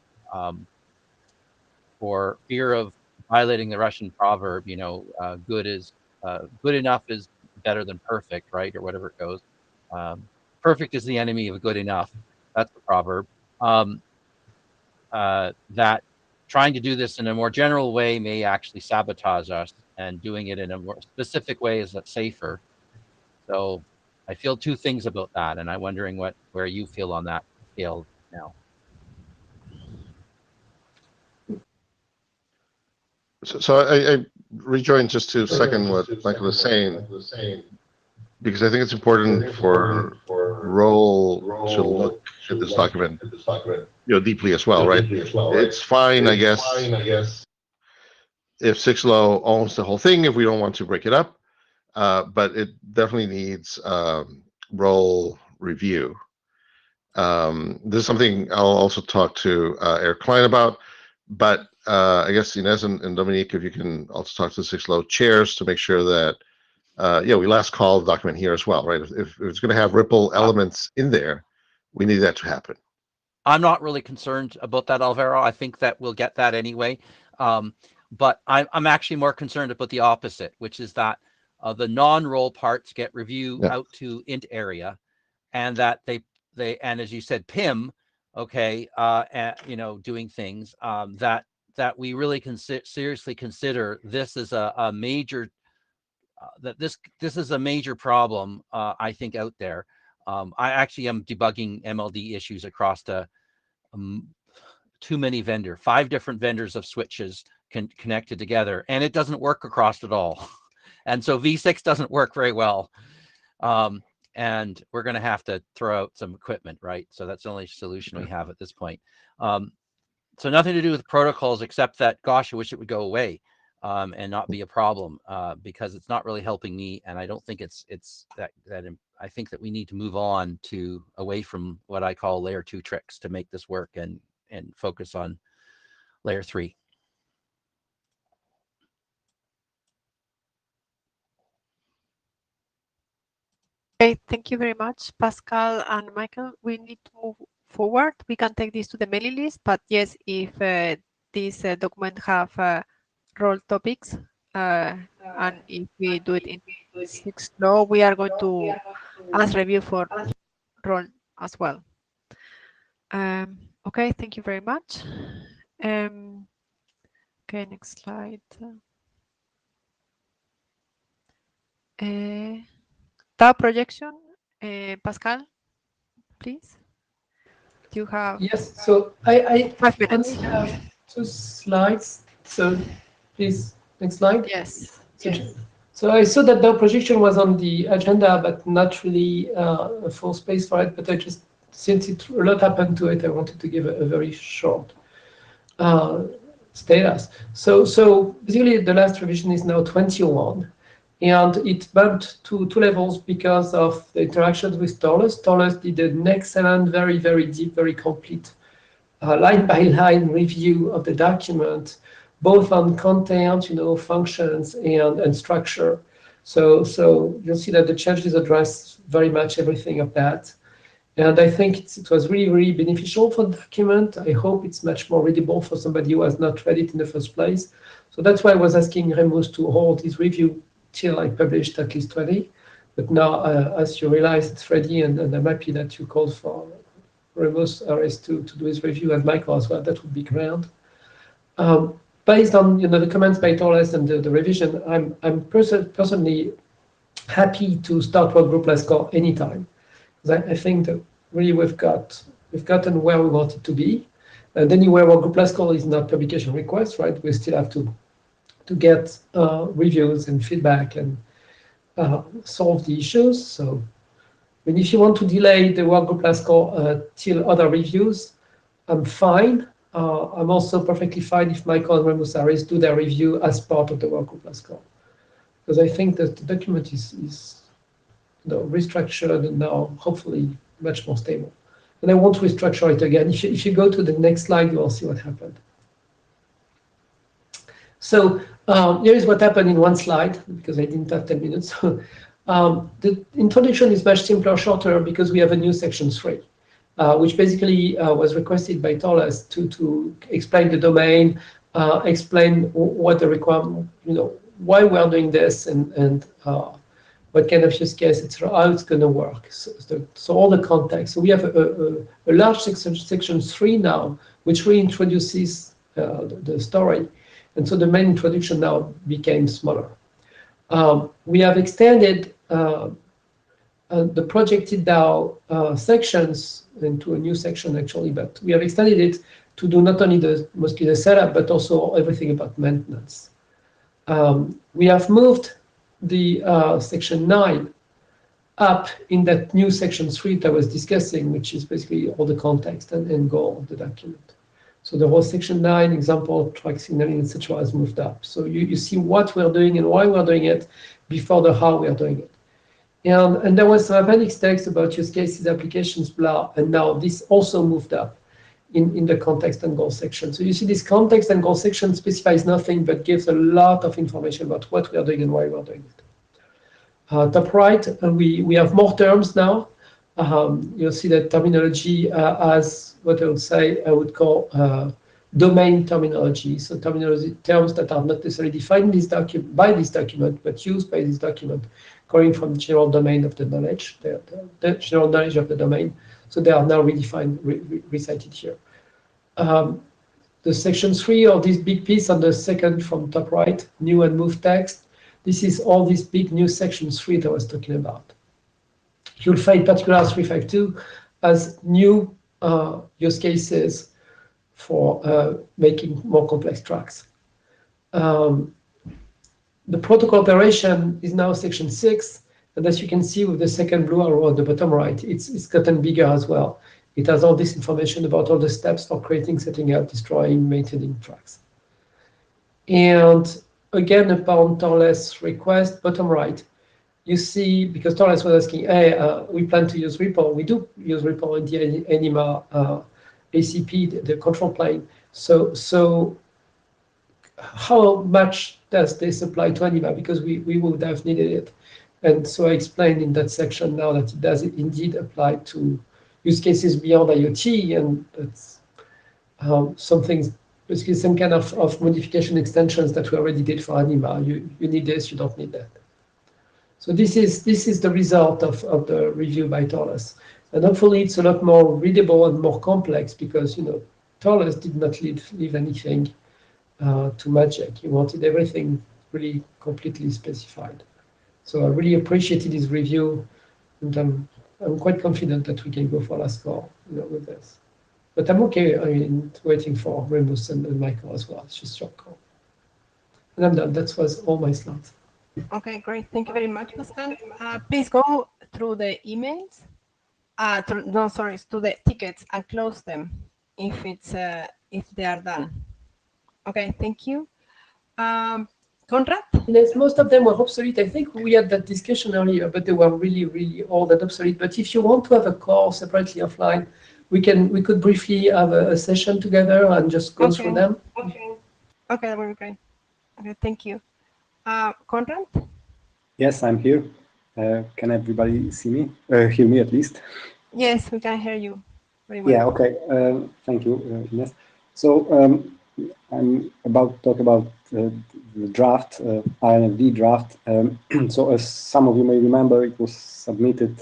for fear of violating the Russian proverb, good enough is better than perfect, right? Or whatever it goes. Perfect is the enemy of good enough. That's the proverb. That trying to do this in a more general way may actually sabotage us, and doing it in a more specific way is safer. So I feel two things about that, and I'm wondering where you feel on that scale now. So I rejoined just to second what Michael was saying, because I think it's important for role to look at this document, deeply as well, right? It's fine, I guess, if 6 low owns the whole thing, if we don't want to break it up, but it definitely needs role review. This is something I'll also talk to Eric Klein about, but I guess Inez and Dominique, if you can also talk to the 6 low chairs to make sure that we last call the document here as well, right? If it's going to have REPL elements in there, we need that to happen. I'm not really concerned about that, Alvaro. I think that we'll get that anyway. But I'm actually more concerned about the opposite, which is that the non-role parts get reviewed out to int area, and that they and as you said, PIM, okay, doing things that we really seriously consider this as a major that this is a major problem, I think, out there. I actually am debugging MLD issues across too many 5 different vendors of switches connected together, and it doesn't work across at all. And so V6 doesn't work very well. and we're going to have to throw out some equipment, right? So that's the only solution we have at this point. So nothing to do with protocols, except that, gosh, I wish it would go away and not be a problem, because it's not really helping me, and I don't think it's that I think that we need to move on to away from what I call layer 2 tricks to make this work and focus on layer 3. Okay, thank you very much, Pascal and Michael. We need to move forward. We can take this to the mailing list, but yes, if this document have role topics, and if we do it in 6 law, we are going to ask review for role as well. Okay, thank you very much. Okay, next slide. Tab projection, Pascal, please. Do you have? Yes, so I 5 only minutes. have 2 slides, so please, next slide. Yes. So I saw that the projection was on the agenda, but not really a full space for it. But I just, since a lot happened to it, I wanted to give a very short status. So basically, the last revision is now 21, and it bumped to 2 levels because of the interactions with Torles. Torles did an excellent, very, very deep, very complete line-by-line review of the document, both on content, functions, and structure. So you'll see that the changes address very much everything of that. And I think it was really, really beneficial for the document. I hope it's much more readable for somebody who has not read it in the first place. So that's why I was asking Remus to hold his review till I published at least 20. But now, as you realize, it's ready, and I'm happy that you called for Remus Ares to do his review, and Michael as well. That would be grand. Based on the comments by Torres and the revision, I'm personally happy to start work group last call anytime, because I think that really we've gotten where we wanted to be. And anyway, work group last call is not publication request, right? We still have to get reviews and feedback and solve the issues. So, and if you want to delay the workgroup last call till other reviews, I'm fine. I'm also perfectly fine if Michael and Remus Ares do their review as part of the workgroup last call, because I think that the document is restructured and now hopefully much more stable. And I won't restructure it again. If you go to the next slide, you will see what happened. So here is what happened in 1 slide, because I didn't have 10 minutes. The introduction is much simpler, shorter, because we have a new section 3, which basically was requested by Torres to explain the domain, explain what the requirement, why we are doing this, and what kind of use case, etc., how it's going to work. So all the context. So we have a large section 3 now, which reintroduces the story. And so the main introduction now became smaller. We have extended the projected DAO sections into a new section, actually, but we have extended it to do not only mostly the setup, but also everything about maintenance. We have moved the section 9 up in that new section 3 that I was discussing, which is basically all the context and goal of the document. So the whole section 9 example, track signaling, etc., has moved up. So you see what we're doing and why we're doing it before the how we're doing it. And there was some appendix text about use cases, applications, blah, and now this also moved up in the context and goal section. So you see this context and goal section specifies nothing but gives a lot of information about what we are doing and why we're doing it. Top right, we have more terms now. You'll see that terminology as what I would call domain terminology. So terminology terms that are not necessarily defined by this document, but used by this document, going from the general domain of the knowledge, the general knowledge of the domain. So they are now redefined, recited here. The section 3 of this big piece on the second from top right, new and move text. This is all this big new section 3 that I was talking about. You'll find particular 352 as new use cases for making more complex tracks. The protocol operation is now section 6, And as you can see with the second blue arrow at the bottom right, it's gotten bigger as well. It has all this information about all the steps for creating, setting up, destroying, maintaining tracks. And again, upon Torles' request, bottom right, you see, because Torres was asking, hey, we plan to use REPL. We do use REPL in the ANIMA ACP, the control plane. So how much does this apply to ANIMA? Because we would have needed it. And so I explained in that section now that it does indeed apply to use cases beyond IoT, and that's some things, basically some kind of modification extensions that we already did for ANIMA. You need this, you don't need that. So this is the result of the review by Torles. And hopefully it's a lot more readable and more complex because, Torles did not leave anything to magic. He wanted everything really completely specified. So I really appreciated his review, and I'm quite confident that we can go for last call, with this. But I'm okay. I mean, waiting for Remus and Michael as well. It's just short call. And I'm done. That was all my slides. Okay, great. Thank you very much, Pascal. Please go through the emails. To the tickets and close them if they are done. Okay, thank you. Conrad? Yes, most of them were obsolete. I think we had that discussion earlier, but they were really, really old and obsolete. But if you want to have a call separately offline, we could briefly have a session together and just go through them. Okay, that would be great. Okay, thank you. Conrad? Yes, I'm here. Can everybody see me? Hear me at least? Yes, we can hear you very well. Yeah, okay. Thank you, Ines. So I'm about to talk about the draft, INFD draft. So as some of you may remember, it was submitted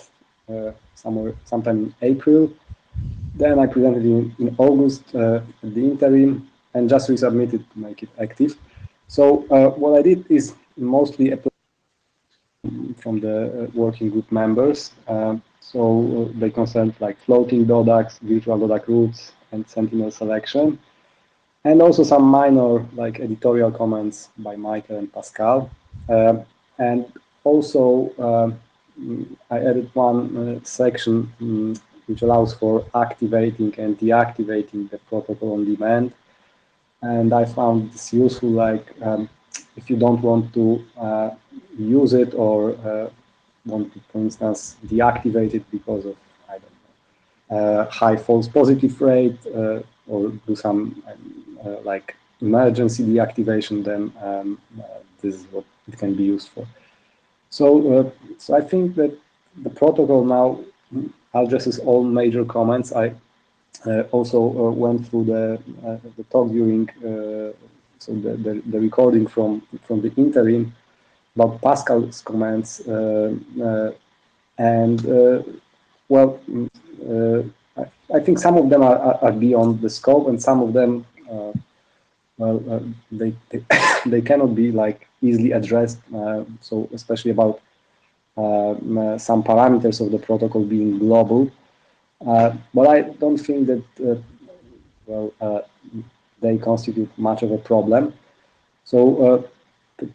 sometime in April. Then I presented it in August at the interim and just resubmitted to make it active. So what I did is mostly from the working group members. So they concerned like floating DODACs, virtual DODAC routes, and Sentinel selection. And also some minor like editorial comments by Michael and Pascal. And also I added one section which allows for activating and deactivating the protocol on demand. And I found this useful, like if you don't want to use it or want to, for instance, deactivate it because of, I don't know, high false positive rate or do some like emergency deactivation, then this is what it can be used for. So, so I think that the protocol now addresses all major comments. I also went through the talk during so the recording from the interim about Pascal's comments, and well, I think some of them are beyond the scope, and some of them, well, they cannot be like easily addressed. So especially about some parameters of the protocol being global. But I don't think that well, they constitute much of a problem. So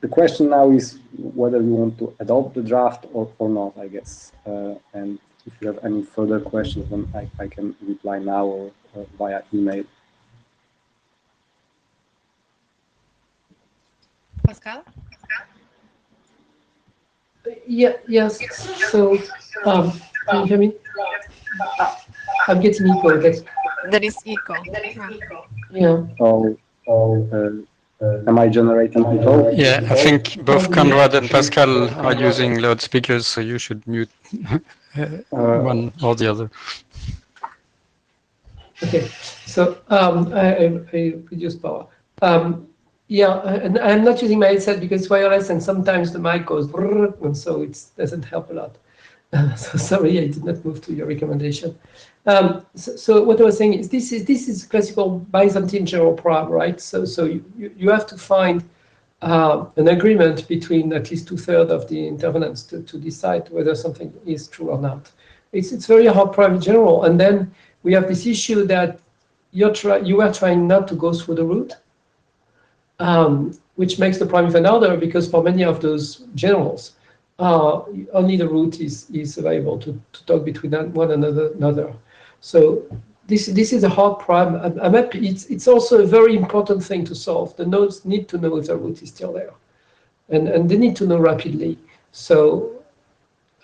the question now is whether we want to adopt the draft or not, I guess. And if you have any further questions, then I can reply now or via email. Pascal? Yeah, yes. So, can you hear me? I'm getting echo. There is echo. Yeah. Am I generating echo? Yeah, I think both Conrad and Pascal are using loudspeakers, so you should mute one or the other. Okay. So I reduce power. Yeah, and I'm not using my headset because it's wireless, and sometimes the mic goes, and so it doesn't help a lot. So sorry, I did not move to your recommendation. So what I was saying is this is classical Byzantine general program, right? So you have to find an agreement between at least 2/3 of the intervenants to decide whether something is true or not. It's very hard program in general, and then we have this issue that you are trying not to go through the route. Which makes the problem even harder because for many of those generals, only the root is available to talk between one another. So this is a hard problem. I'm happy. It's also a very important thing to solve. The nodes need to know if the root is still there, and they need to know rapidly. So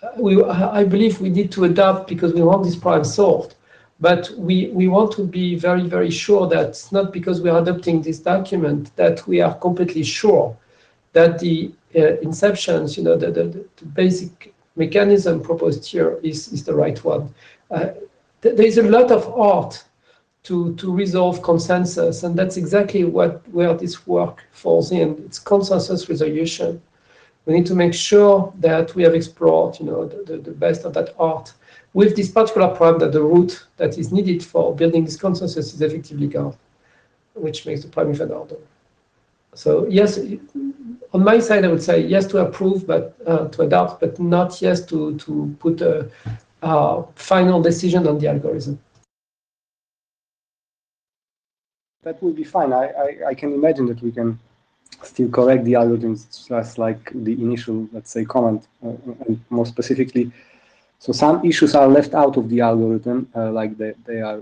I believe we need to adapt because we want this problem solved. But we want to be very, very sure that it's not because we are adopting this document that we are completely sure that the inceptions, the basic mechanism proposed here is the right one. There is a lot of art to resolve consensus, and that's exactly where this work falls in. It's consensus resolution. We need to make sure that we have explored, the best of that art with this particular problem that the root that is needed for building this consensus is effectively gone, which makes the problem even harder. So yes, on my side, I would say yes to approve, but to adopt, but not yes to put a final decision on the algorithm. That would be fine. I can imagine that we can still correct the algorithms just like the initial, let's say, comment, and more specifically. So some issues are left out of the algorithm, like they are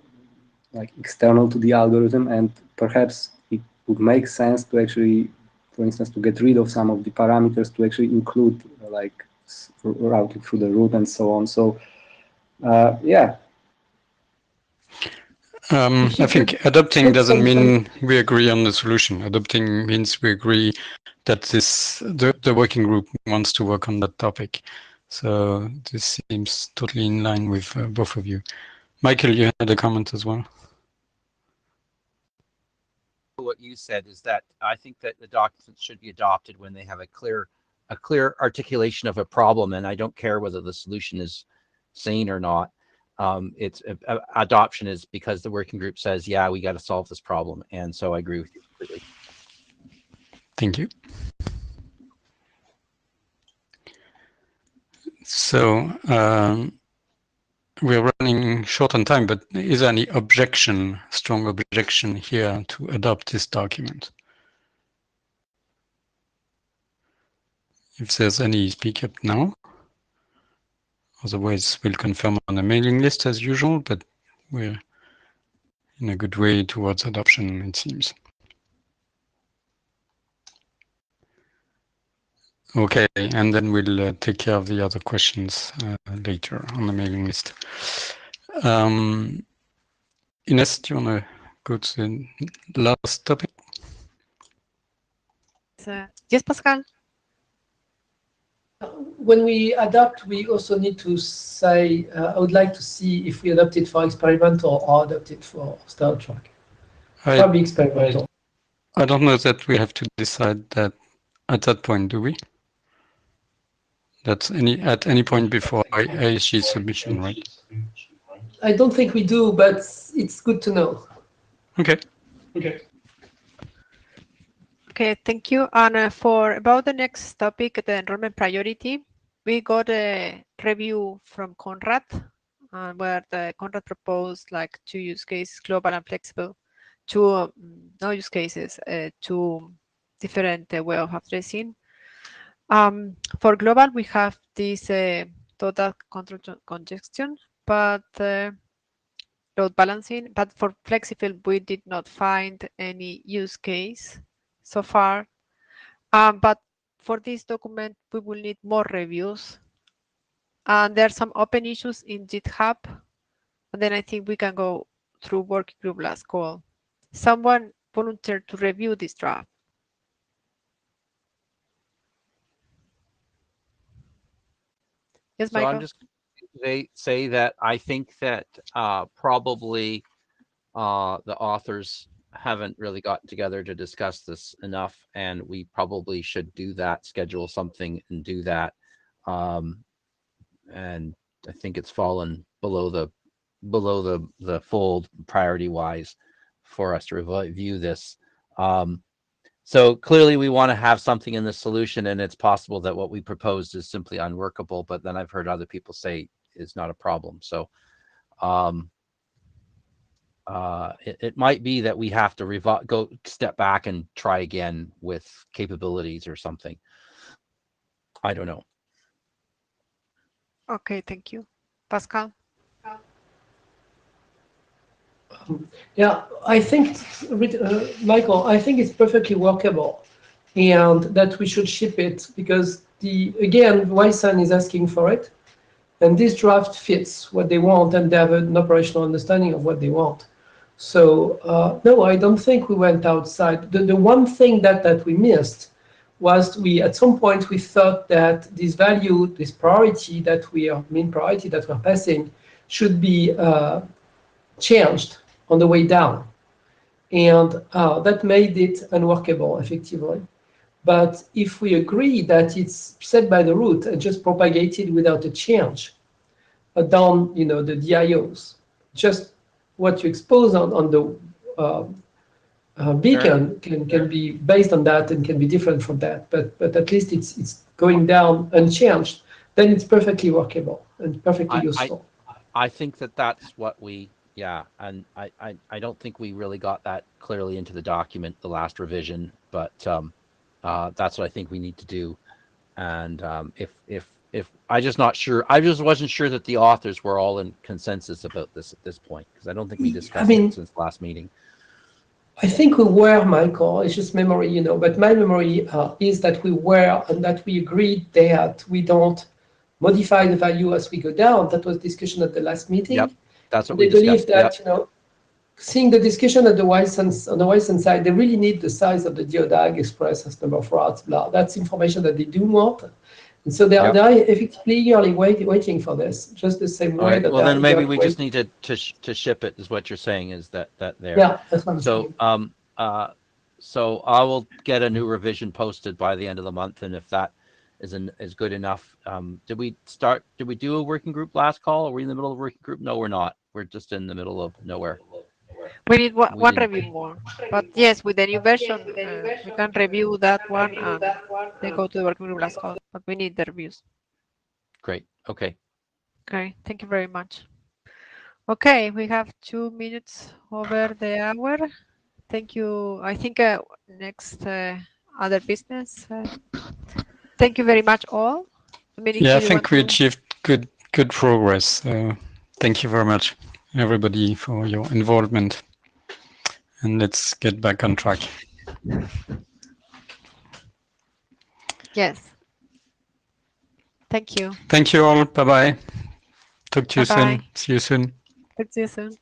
like external to the algorithm, and perhaps it would make sense to actually, for instance, to get rid of some of the parameters to actually include like routing through the root and so on. So yeah. I think adopting doesn't mean we agree on the solution. Adopting means we agree that the working group wants to work on that topic. So this seems totally in line with both of you. Michael, you had a comment as well. What you said is that I think that the documents should be adopted when they have a clear articulation of a problem, and I don't care whether the solution is sane or not. It's adoption is because the working group says, yeah, we got to solve this problem, and so I agree with you completely. Thank you. So we're running short on time, but is there any strong objection here to adopt this document? If there's any, speak up now. Otherwise, we'll confirm on the mailing list as usual, but we're in a good way towards adoption, it seems. Okay, and then we'll take care of the other questions later on the mailing list. Ines, do you want to go to the last topic? Yes, Pascal. When we adopt, we also need to say, I would like to see if we adopt it for experimental or adopt it for style track. Probably experimental. I don't know that we have to decide that at that point, do we? That's at any point before ASG submission, right? I don't think we do, but it's good to know. Okay. Okay, thank you. And for about the next topic, the enrollment priority, we got a review from Conrad, where the Conrad proposed like 2 use cases, global and flexible, 2 no use cases, 2 different way of addressing. For global, we have this total control congestion, but load balancing. But for flexible, we did not find any use case so far. But for this document, we will need more reviews. And there are some open issues in GitHub. And then I think we can go through working group last call. Someone volunteered to review this draft. Yes, So Michael? I'm just going to say that I think that probably the authors haven't really gotten together to discuss this enough, and we probably should do that, schedule something and do that. And I think it's fallen below the fold priority wise for us to review this. So clearly we want to have something in the solution, and it's possible that what we proposed is simply unworkable, but then I've heard other people say it's not a problem. So it might be that we have to go step back and try again with capabilities or something. I don't know. Okay, thank you. Pascal? Yeah, I think, Michael, I think it's perfectly workable, and that we should ship it because again, Wysan is asking for it, and this draft fits what they want, and they have an operational understanding of what they want. So no, I don't think we went outside. The one thing that we missed was at some point we thought that this value, this priority that mean priority that we're passing, should be changed on the way down, and that made it unworkable effectively. But if we agree that it's set by the root and just propagated without a change down, the DIOs, just what you expose on the beacon can be based on that and can be different from that. But at least it's going down unchanged. Then it's perfectly workable and perfectly useful. I think that's what and I don't think we really got that clearly into the document, the last revision, but that's what I think we need to do. And if I just wasn't sure that the authors were all in consensus about this at this point, because I don't think we discussed it since last meeting. I think we were, Michael. It's just memory, but my memory is that we were, and that we agreed that we don't modify the value as we go down. That was discussion at the last meeting. Yep, that's what we discussed. They believe that, seeing the discussion at on the Wysan side, they really need the size of the DODAG expressed as number of routes, blah. That's information that they do want. And so they are effectively eagerly waiting for this, just the same way that. Well, then maybe we just need to ship it, is what you're saying, is that there. Yeah, that's what I'm saying. So I will get a new revision posted by the end of the month, and if that is good enough. Did we do a working group last call? Are we in the middle of a working group? No, we're not. We're just in the middle of nowhere. We need one review more, but yes, with the new version, we can review that one and then go to the working group last call, but we need the reviews. Great, okay. Okay, thank you very much. Okay, we have 2 minutes over the hour. Thank you. I think next other business. Thank you very much all. Yeah, I think we achieved good progress. Thank you very much, everybody, for your involvement. And let's get back on track. Yes. Thank you. Thank you all. Bye-bye. Talk to you soon. See you soon. Talk to you soon.